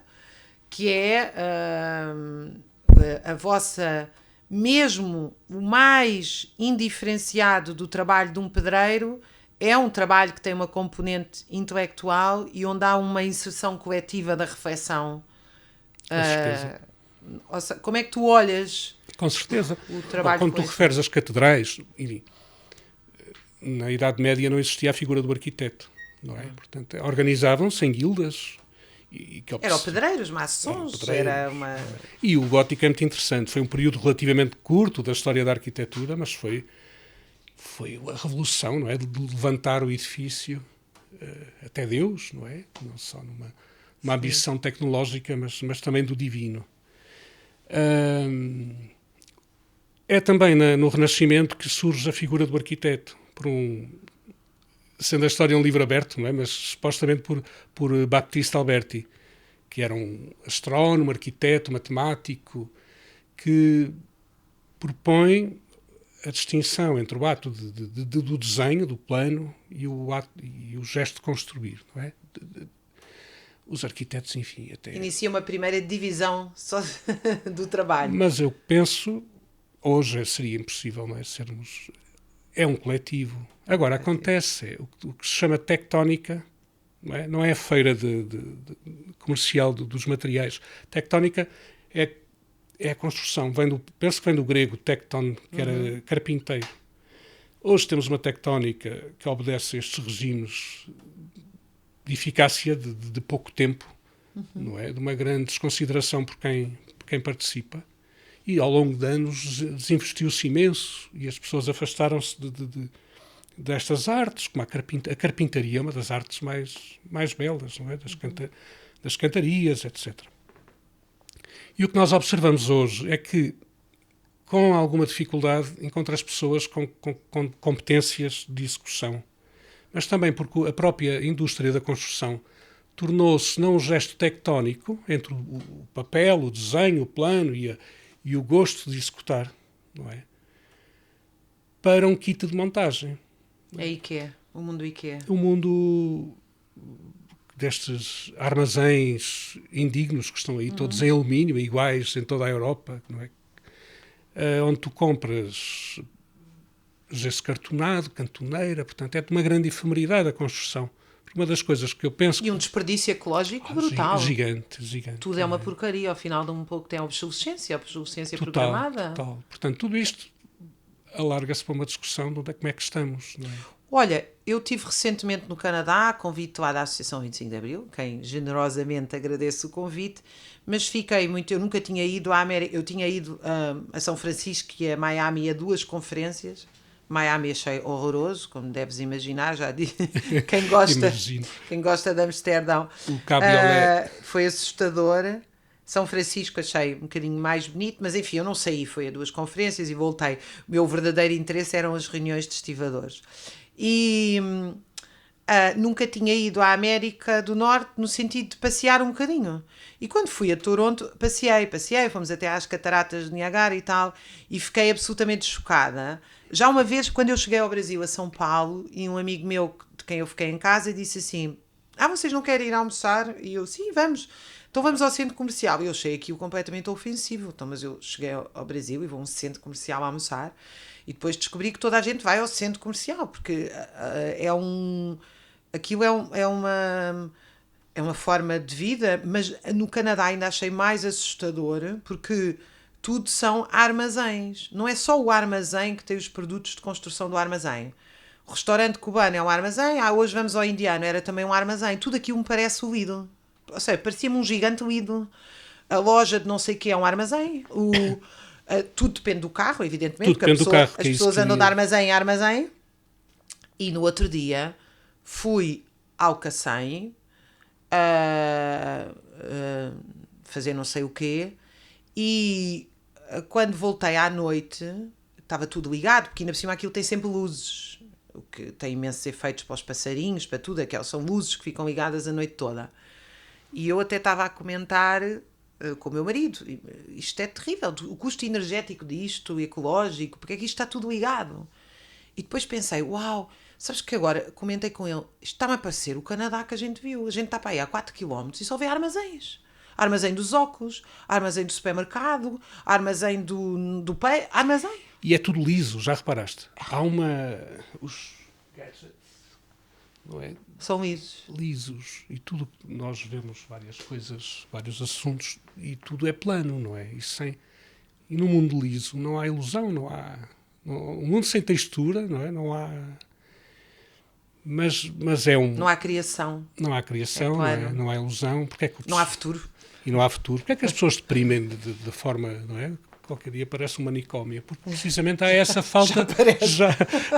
que é a vossa, mesmo o mais indiferenciado do trabalho de um pedreiro, é um trabalho que tem uma componente intelectual e onde há uma inserção coletiva da reflexão. Como é que tu olhas? Com certeza. O trabalho quando tu referes às catedrais, na Idade Média não existia a figura do arquiteto, não é? Portanto, organizavam-se em guildas. Eram pedreiros, maçons, era uma... E o gótico é muito interessante. Foi um período relativamente curto da história da arquitetura, mas foi a revolução, não é? De levantar o edifício até Deus, não é? Não só numa ambição tecnológica, mas também do divino. É também no Renascimento que surge a figura do arquiteto, sendo a história um livro aberto, não é? Mas supostamente por Battista Alberti, que era um astrónomo, arquiteto, matemático, que propõe a distinção entre o ato do desenho, do plano, e o gesto de construir, não é? Os arquitetos, enfim, até... Inicia uma primeira divisão só do trabalho. Mas eu penso, hoje seria impossível, não é? É um coletivo. Agora, acontece o que se chama tectónica, não é a feira comercial dos materiais. Tectónica é a construção. Penso que vem do grego tecton, que era carpinteiro. Hoje temos uma tectónica que obedece a estes regimes de eficácia de pouco tempo, não é? De uma grande desconsideração por quem participa. E ao longo de anos desinvestiu-se imenso e as pessoas afastaram-se destas artes, como a carpintaria é uma das artes mais belas, não é? Das cantarias, etc. E o que nós observamos hoje é que, com alguma dificuldade, encontra as pessoas com competências de execução, mas também porque a própria indústria da construção tornou-se não um gesto tectónico entre o papel, o desenho, o plano e o gosto de executar, não é? Para um kit de montagem. É IKEA, o mundo IKEA. O mundo destes armazéns indignos que estão aí, todos em alumínio, iguais em toda a Europa, não é? onde tu compras gesso cartonado, cantoneira, portanto é de uma grande efemeridade a construção. Uma das coisas que eu penso... E um desperdício ecológico brutal. Gigante. Tudo é uma porcaria, ao final de um pouco tem a obsolescência total, programada. Total. Portanto, tudo isto alarga-se para uma discussão de onde é, como é que estamos. Não é? Olha, eu estive recentemente no Canadá, convite lá da Associação 25 de Abril, quem generosamente agradece o convite, mas fiquei muito... Eu nunca tinha ido à América... Eu tinha ido a São Francisco e a Miami a 2 conferências. Miami achei horroroso, como deves imaginar, já disse. Quem gosta de Amsterdão, o cabriolé foi assustador. São Francisco achei um bocadinho mais bonito, mas enfim, eu não saí, foi a 2 conferências e voltei. O meu verdadeiro interesse eram as reuniões de estivadores. E nunca tinha ido à América do Norte no sentido de passear um bocadinho. E quando fui a Toronto, passei, fomos até às cataratas de Niagara e tal, e fiquei absolutamente chocada. Já uma vez, quando eu cheguei ao Brasil, a São Paulo, e um amigo meu, de quem eu fiquei em casa, disse assim, vocês não querem ir almoçar? E eu, sim, vamos. Então vamos ao centro comercial. Eu achei aquilo completamente ofensivo. Então, mas eu cheguei ao Brasil e vou a um centro comercial almoçar, e depois descobri que toda a gente vai ao centro comercial, porque aquilo é uma forma de vida, mas no Canadá ainda achei mais assustador, porque tudo são armazéns. Não é só o armazém que tem os produtos de construção do armazém. O restaurante cubano é um armazém, hoje vamos ao indiano, era também um armazém. Tudo aquilo me parece o Lidl. Ou seja, parecia-me um gigante Lidl. A loja de não sei o que é um armazém. Tudo depende do carro, evidentemente, porque as pessoas andam de armazém em armazém. E no outro dia fui ao Cacém fazer não sei o quê, e quando voltei à noite estava tudo ligado, porque ainda por cima aquilo tem sempre luzes, o que tem imensos efeitos para os passarinhos, para tudo, são luzes que ficam ligadas a noite toda. E eu até estava a comentar com o meu marido, isto é terrível, o custo energético disto, ecológico, porque é que isto está tudo ligado? E depois pensei, uau, sabes que agora comentei com ele, isto está-me a parecer o Canadá que a gente viu, a gente está para aí a 4 km e só vê armazéns. Armazém dos óculos, armazém do supermercado, armazém do peixe, armazém. E é tudo liso, já reparaste? Há os gadgets, não é? São lisos. Lisos. E tudo, nós vemos várias coisas, vários assuntos, e tudo é plano, não é? E no mundo liso não há ilusão, não há... Um mundo sem textura, não é? Não há... Mas é um... Não há criação. Não há criação, claro. Não há ilusão. Porque é que não há futuro. E não há futuro. Porque é que as pessoas deprimem de forma, não é? Qualquer dia parece um manicômio. Porque precisamente há essa falta...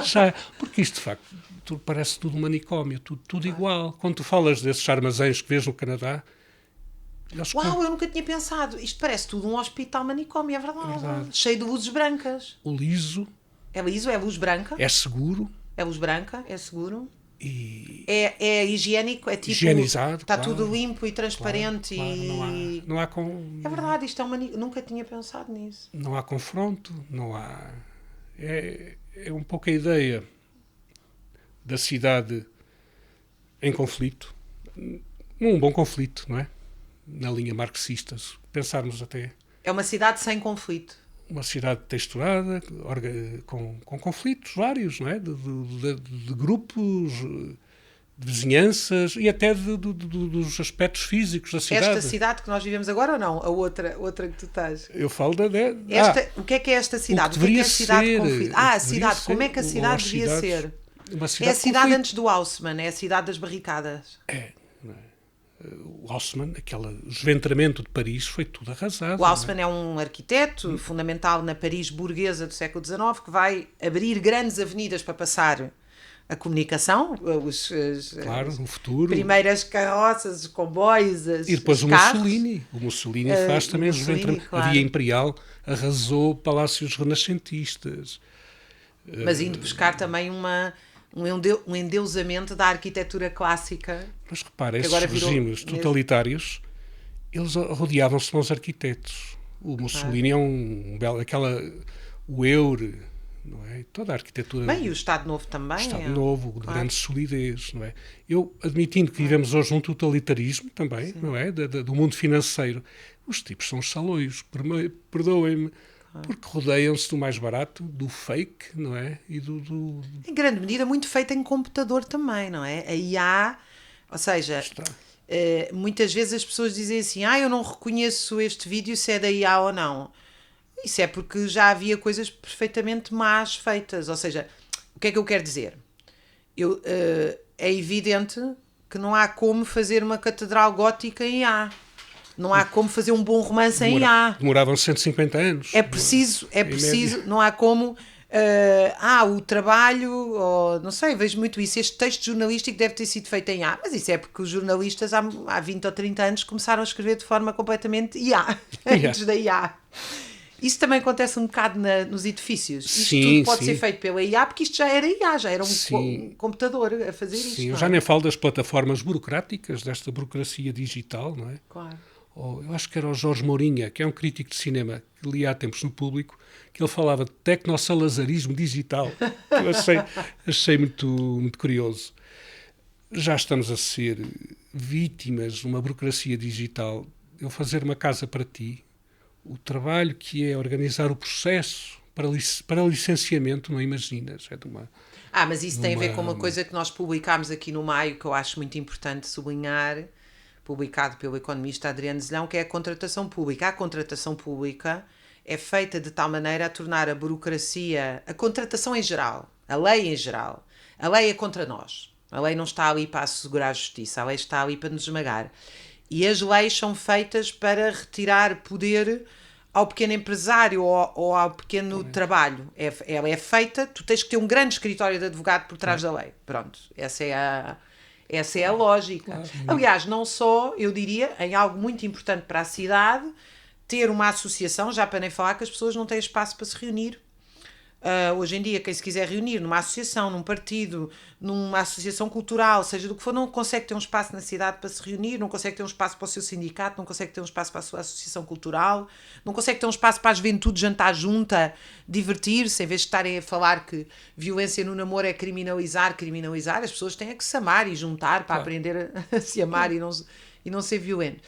já porque isto, de facto, parece tudo um manicômio, tudo igual. Quando tu falas desses armazéns que vês no Canadá... Eu nunca tinha pensado. Isto parece tudo um hospital manicômio, é verdade. Cheio de luzes brancas. O liso... É liso, é luz branca. É seguro. É luz branca, é seguro. E é higiênico, é tipo... higienizado, está tudo limpo e transparente. Claro, não há É verdade, isto é nunca tinha pensado nisso. Não há confronto, não há... É um pouco a ideia da cidade em conflito. Um bom conflito, não é? Na linha marxista, se pensarmos até... É uma cidade sem conflito. Uma cidade texturada, com conflitos vários, não é? De grupos, de vizinhanças e até dos aspectos físicos da cidade. Esta cidade que nós vivemos agora ou não? A outra que tu estás? Eu falo o que é esta cidade? O que é a cidade conflito? A cidade. Como é que a cidade devia ser? É a cidade antes do Haussmann, é a cidade das barricadas. O Haussmann, aquele desventramento de Paris, foi tudo arrasado. O Haussmann é um arquiteto fundamental na Paris burguesa do século XIX, que vai abrir grandes avenidas para passar a comunicação, no futuro. Primeiras carroças, os comboios, e depois os carros. O Mussolini faz também o desventramento. Claro. A Via Imperial arrasou palácios renascentistas. Mas indo buscar também um endeusamento da arquitetura clássica. Mas repara, esses regimes totalitários, eles rodeavam-se de bons arquitetos. O Mussolini é o Eure, não é? Toda a arquitetura... Bem, e o Estado Novo também. O Estado Novo, de grande solidez, não é? Eu, admitindo que vivemos hoje num totalitarismo também, não é? Do mundo financeiro, os tipos são os salões, perdoem-me, Porque rodeiam-se do mais barato, do fake, não é? E Em grande medida, muito feita em computador também, não é? A IA, ou seja, muitas vezes as pessoas dizem assim, eu não reconheço este vídeo se é da IA ou não. Isso é porque já havia coisas perfeitamente más feitas. Ou seja, o que é que eu quero dizer? É evidente que não há como fazer uma catedral gótica em IA. Não há como fazer um bom romance em IA. Demoravam 150 anos. É preciso, não há como. O trabalho, ou, não sei, vejo muito isso. Este texto jornalístico deve ter sido feito em IA, mas isso é porque os jornalistas há 20 ou 30 anos começaram a escrever de forma completamente IA, antes da IA. Isso também acontece um bocado nos edifícios. Isto tudo pode ser feito pela IA, porque isto já era IA, já era um computador a fazer isto. Sim, eu já nem falo das plataformas burocráticas, desta burocracia digital, não é? Claro. Eu acho que era o Jorge Mourinha, que é um crítico de cinema, que li há tempos no Público, que ele falava de tecnossalazarismo digital. Eu achei muito, muito curioso. Já estamos a ser vítimas de uma burocracia digital. Eu fazer uma casa para ti, o trabalho que é organizar o processo para licenciamento, não imaginas? É de uma... mas isso tem a ver com uma coisa que nós publicámos aqui no Maio, que eu acho muito importante sublinhar, publicado pelo economista Adriano Zelhão, que é a contratação pública. A contratação pública é feita de tal maneira a tornar a burocracia, a contratação em geral, a lei em geral, a lei é contra nós. A lei não está ali para assegurar a justiça, a lei está ali para nos esmagar. E as leis são feitas para retirar poder ao pequeno empresário ou ao pequeno trabalho. Ela é feita, tu tens que ter um grande escritório de advogado por trás da lei. Pronto, essa é a lógica. Aliás, não só, eu diria, em algo muito importante para a cidade, ter uma associação, já para nem falar que as pessoas não têm espaço para se reunir. Hoje em dia, quem se quiser reunir numa associação, num partido, numa associação cultural, seja do que for, não consegue ter um espaço na cidade para se reunir, não consegue ter um espaço para o seu sindicato, não consegue ter um espaço para a sua associação cultural, não consegue ter um espaço para a juventude jantar junta, divertir-se, em vez de estarem a falar que violência no namoro é criminalizar, as pessoas têm que se amar e juntar para aprender a se amar e não ser violento.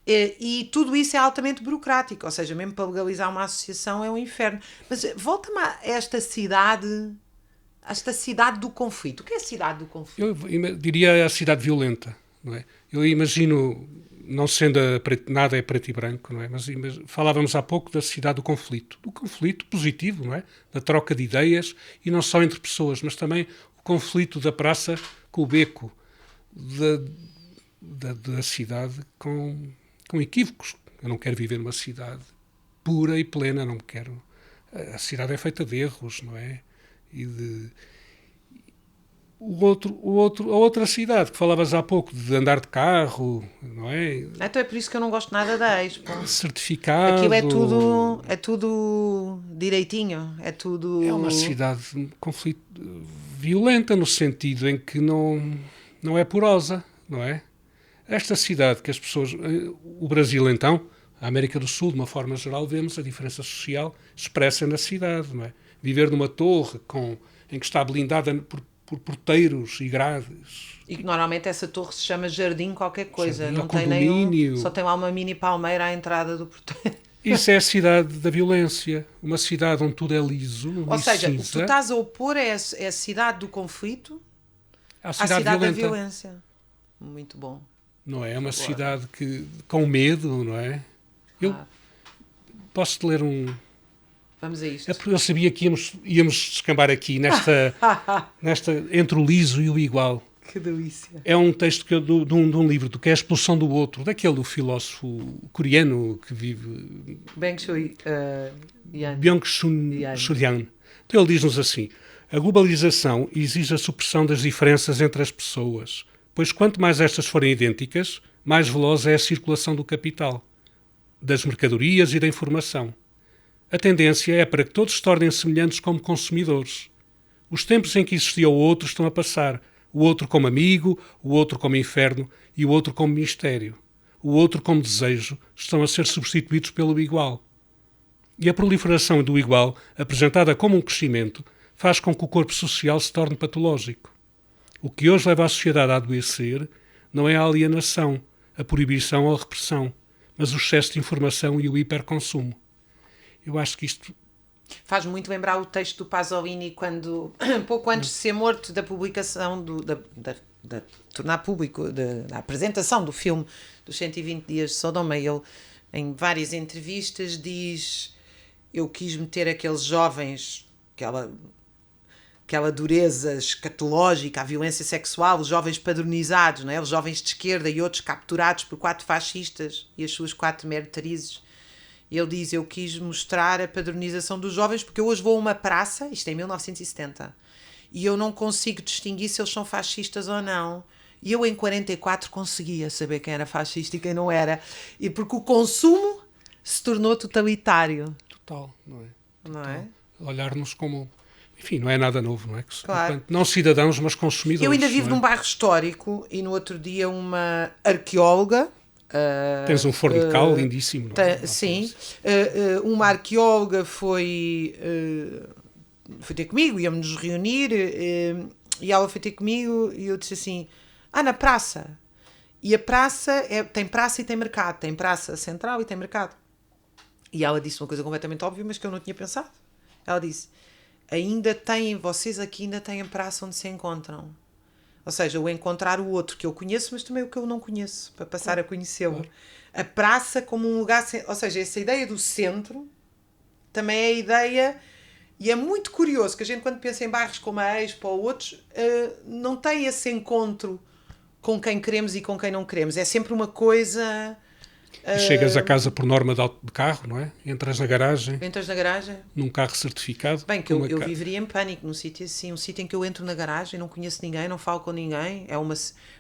E tudo isso é altamente burocrático, ou seja, mesmo para legalizar uma associação é um inferno. Mas volta-me a esta cidade do conflito. O que é a cidade do conflito? Eu diria a cidade violenta, não é? Eu imagino, não sendo nada é preto e branco, não é? Mas falávamos há pouco da cidade do conflito positivo, não é? Da troca de ideias, e não só entre pessoas, mas também o conflito da praça com o beco, da cidade com equívocos. Eu não quero viver numa cidade pura e plena, não quero. A cidade é feita de erros, não é? E de... A outra cidade que falavas há pouco, de andar de carro, não é? Então é por isso que eu não gosto nada da Expo. Certificado. Aquilo é tudo direitinho, é tudo... É uma cidade violenta no sentido em que não é porosa, não é? Esta cidade que as pessoas... O Brasil, então, a América do Sul, de uma forma geral, vemos a diferença social expressa na cidade, não é? Viver numa torre em que está blindada por porteiros e grades. E que normalmente essa torre se chama Jardim qualquer coisa. Jardim, não tem nenhum... Só tem lá uma mini palmeira à entrada do porteiro. Isso é a cidade da violência. Uma cidade onde tudo é liso Ou seja, cinza. O que tu estás a opor é a cidade do conflito à cidade da violência. Muito bom. Não é? É uma cidade com medo, não é? Eu posso-te ler um... Vamos a isto. Eu sabia que íamos descambar aqui, nesta entre o liso e o igual. Que delícia. É um texto de um livro, que é A Expulsão do Outro, daquele do filósofo coreano que vive... Byung-Chul Han. Então ele diz-nos assim: a globalização exige a supressão das diferenças entre as pessoas, pois quanto mais estas forem idênticas, mais veloz é a circulação do capital, das mercadorias e da informação. A tendência é para que todos se tornem semelhantes como consumidores. Os tempos em que existia o outro estão a passar, o outro como amigo, o outro como inferno e o outro como mistério. O outro como desejo estão a ser substituídos pelo igual. E a proliferação do igual, apresentada como um crescimento, faz com que o corpo social se torne patológico. O que hoje leva a sociedade a adoecer não é a alienação, a proibição ou a repressão, mas o excesso de informação e o hiperconsumo. Eu acho que isto... Faz muito lembrar o texto do Pasolini quando, pouco antes de ser morto, da publicação, da tornar público, da apresentação do filme dos 120 Dias de Sodoma. Ele, em várias entrevistas, diz: eu quis meter aqueles jovens, aquela dureza escatológica, a violência sexual, os jovens padronizados, não é? Os jovens de esquerda e outros capturados por 4 fascistas e as suas 4 meretrizes. Ele diz: eu quis mostrar a padronização dos jovens porque eu hoje vou a uma praça, isto é em 1970, e eu não consigo distinguir se eles são fascistas ou não. E eu em 44 conseguia saber quem era fascista e quem não era. E porque o consumo se tornou totalitário. Total, não é? Não é? Olhar-nos como... Enfim, não é nada novo, não é? Claro. Não cidadãos, mas consumidores. Eu ainda vivo não é? num bairro histórico e no outro dia uma arqueóloga... Tens um forno de cal lindíssimo. Não é? Sim. Uma arqueóloga foi ter comigo, íamos nos reunir e ela foi ter comigo e eu disse assim: na praça. E a praça tem praça e tem mercado. Tem praça central e tem mercado. E ela disse uma coisa completamente óbvia, mas que eu não tinha pensado. Ela disse: vocês aqui ainda têm a praça onde se encontram. Ou seja, o encontrar o outro que eu conheço, mas também o que eu não conheço, para passar a conhecê-lo. Claro. A praça como um lugar... Ou seja, essa ideia do centro também é a ideia... E é muito curioso que a gente, quando pensa em bairros como a Expo ou outros, não tem esse encontro com quem queremos e com quem não queremos. É sempre uma coisa... E chegas a casa por norma de carro, não é? Entras na garagem. Num carro certificado. Bem, que eu viveria em pânico num sítio assim. Um sítio em que eu entro na garagem, não conheço ninguém, não falo com ninguém. É uma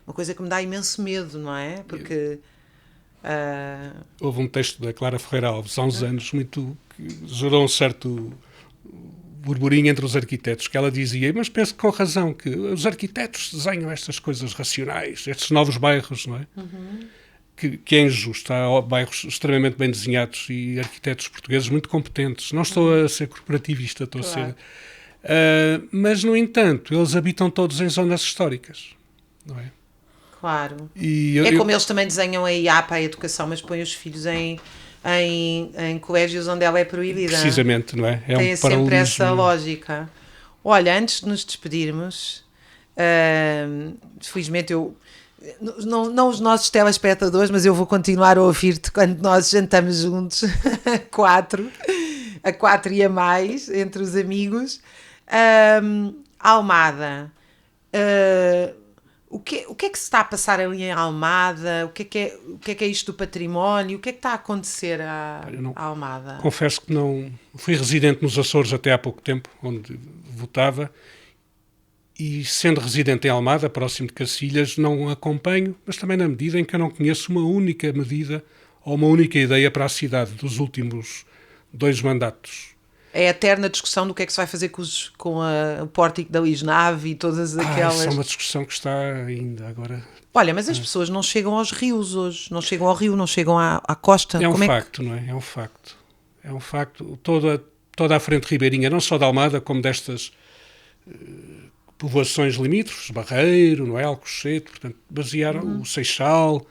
coisa que me dá imenso medo, não é? Porque... Houve um texto da Clara Ferreira Alves há uns anos que gerou um certo burburinho entre os arquitetos, que ela dizia, mas penso com razão, que os arquitetos desenham estas coisas racionais, estes novos bairros, não é? Uhum. Que é injusto. Há bairros extremamente bem desenhados e arquitetos portugueses muito competentes. Não estou a ser corporativista, estou a ser... mas, no entanto, eles habitam todos em zonas históricas, não é? Claro. Como eles também desenham a IA para a educação, mas põem os filhos em colégios onde ela é proibida. Precisamente, não é? Tem sempre essa lógica. Olha, antes de nos despedirmos, felizmente não os nossos telespectadores, mas eu vou continuar a ouvir-te quando nós jantamos juntos, a 4 e a mais, entre os amigos. Almada. O que é que se está a passar ali em Almada? O que é isto do património? O que é que está a acontecer à Almada? Confesso que não... Fui residente nos Açores até há pouco tempo, onde votava, e sendo residente em Almada, próximo de Cacilhas, não acompanho, mas também na medida em que eu não conheço uma única medida ou uma única ideia para a cidade dos últimos 2 mandatos. É a eterna discussão do que é que se vai fazer com o pórtico da Lisnave e todas aquelas... Isso é uma discussão que está ainda agora... Olha, mas as pessoas não chegam aos rios hoje, não chegam ao rio, não chegam à costa. É um facto, não é? É um facto. É um facto. Toda a frente ribeirinha, não só da Almada, como destas... povoações limítrofes, Barreiro, não é? Alcochete, portanto, basearam o Seixal,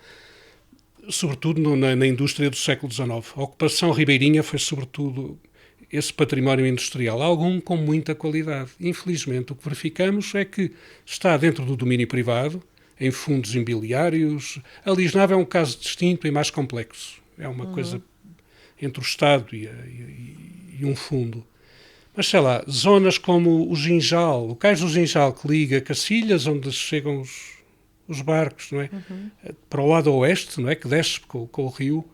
sobretudo na indústria do século XIX. A ocupação ribeirinha foi, sobretudo, esse património industrial, algum com muita qualidade. Infelizmente, o que verificamos é que está dentro do domínio privado, em fundos imobiliários. A Lisnave é um caso distinto e mais complexo. É uma coisa entre o Estado e um fundo. Mas, sei lá, zonas como o Ginjal, o cais do Ginjal que liga Cacilhas, onde chegam os barcos, não é? Para o lado oeste, não é? Que desce com o rio,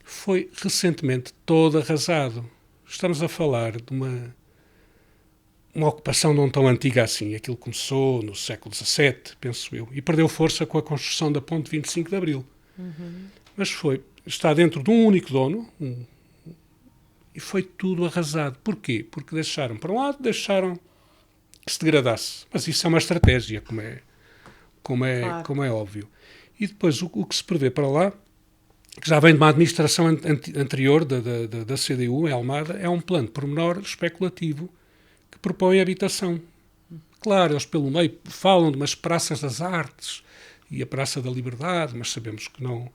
foi recentemente todo arrasado. Estamos a falar de uma ocupação não tão antiga assim. Aquilo começou no século XVII, penso eu, e perdeu força com a construção da ponte 25 de Abril. Mas está dentro de um único dono, e foi tudo arrasado. Porquê? Porque por um lado, deixaram que se degradasse. Mas isso é uma estratégia, como é óbvio. E depois, o que se prevê para lá, que já vem de uma administração anterior da CDU, em Almada, é um plano pormenor especulativo que propõe habitação. Claro, eles pelo meio falam de umas praças das artes e a Praça da Liberdade, mas sabemos que não,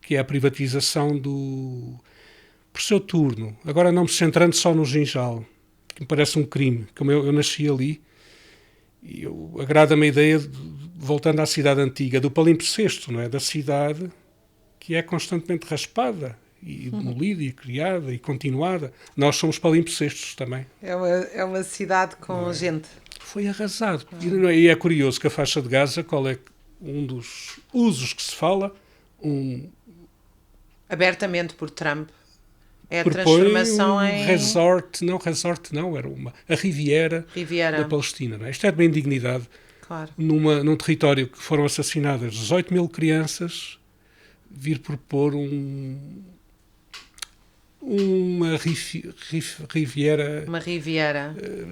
que é a privatização por seu turno, agora não me centrando só no Ginjal, que me parece um crime, como eu nasci ali, e agrada-me a ideia, voltando à cidade antiga, do palimpsesto, não é? Da cidade que é constantemente raspada, e demolida, e criada, e continuada. Nós somos palimpsestos também. É uma cidade com gente. Foi arrasado. E é curioso que a faixa de Gaza, qual é um dos usos que se fala, abertamente por Trump. É a propõe transformação em... resort não, era a Riviera da Palestina. Não é? Isto é de uma indignidade. Claro. Num território que foram assassinadas 18 mil crianças, vir propor uma Riviera,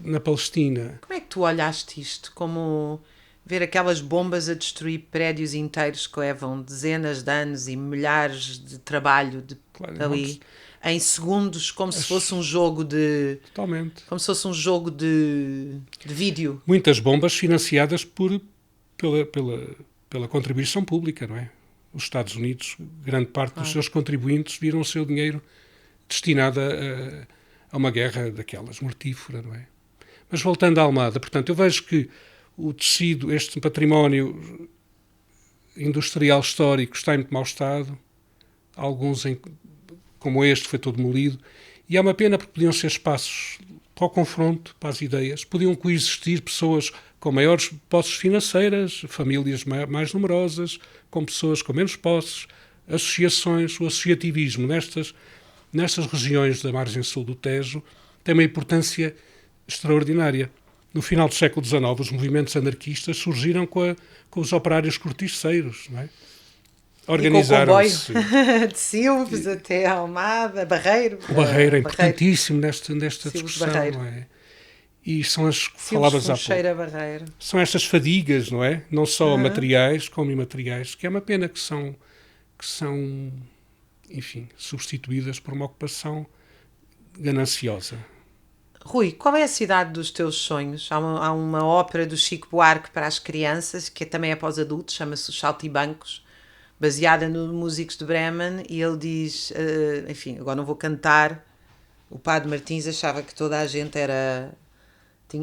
na Palestina. Como é que tu olhaste isto? Como ver aquelas bombas a destruir prédios inteiros que levam dezenas de anos e milhares de trabalho ali, em segundos, como se fosse um jogo de... Totalmente. Como se fosse um jogo de vídeo. Muitas bombas financiadas pela contribuição pública, não é? Os Estados Unidos, grande parte dos seus contribuintes viram o seu dinheiro destinado a uma guerra daquelas, mortífera, não é? Mas voltando à Almada, portanto, eu vejo que o tecido, este património industrial histórico está em muito mau estado, alguns, como este, foi todo demolido, e é uma pena porque podiam ser espaços para o confronto, para as ideias, podiam coexistir pessoas com maiores posses financeiras, famílias mais numerosas, com pessoas com menos posses, associações, o associativismo nestas regiões da margem sul do Tejo tem uma importância extraordinária. No final do século XIX, os movimentos anarquistas surgiram com os operários corticeiros, não é? Organizaram-se. De Silves até Almada, Barreiro. O Barreiro é importantíssimo nesta discussão, não é? E são as que falavas há pouco. São estas fadigas, não é? Não só materiais como imateriais, que é uma pena que são, enfim, substituídas por uma ocupação gananciosa. Rui, qual é a cidade dos teus sonhos? Há uma ópera do Chico Buarque para as crianças, que também é para os adultos, chama-se Os Saltibancos, baseada nos músicos de Bremen, e ele diz, enfim, agora não vou cantar, o Padre Martins achava que toda a gente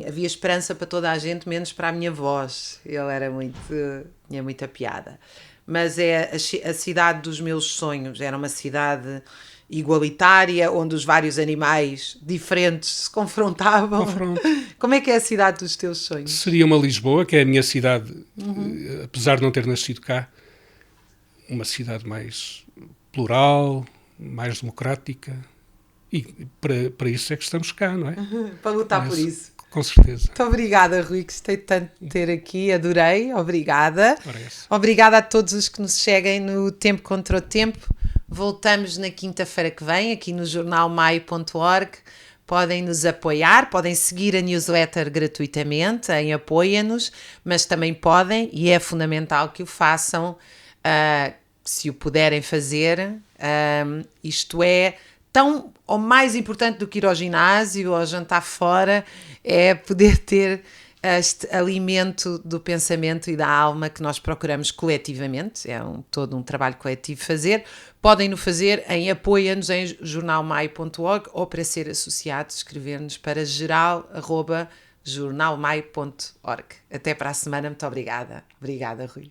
havia esperança para toda a gente, menos para a minha voz. Ele tinha muita piada. Mas é a cidade dos meus sonhos. Era uma cidade igualitária, onde os vários animais diferentes se confrontavam. Como é que é a cidade dos teus sonhos? Seria uma Lisboa, que é a minha cidade, apesar de não ter nascido cá, uma cidade mais plural, mais democrática. E para isso é que estamos cá, não é? Para lutar por isso. Com certeza. Muito obrigada, Rui, gostei tanto de ter aqui, adorei, obrigada. Obrigada a todos os que nos seguem no Tempo Contra o Tempo. Voltamos na quinta-feira que vem, aqui no jornalmaio.org. Podem nos apoiar, podem seguir a newsletter gratuitamente em Apoia-nos, mas também podem, e é fundamental que o façam, se o puderem fazer, isto é tão ou mais importante do que ir ao ginásio ou jantar fora, é poder ter este alimento do pensamento e da alma que nós procuramos coletivamente, é todo um trabalho coletivo fazer. Podem-no fazer em apoia-nos em jornalmaio.org ou para ser associados, escrever-nos para geral@jornalmaio.org. Até para a semana, muito obrigada. Obrigada, Rui.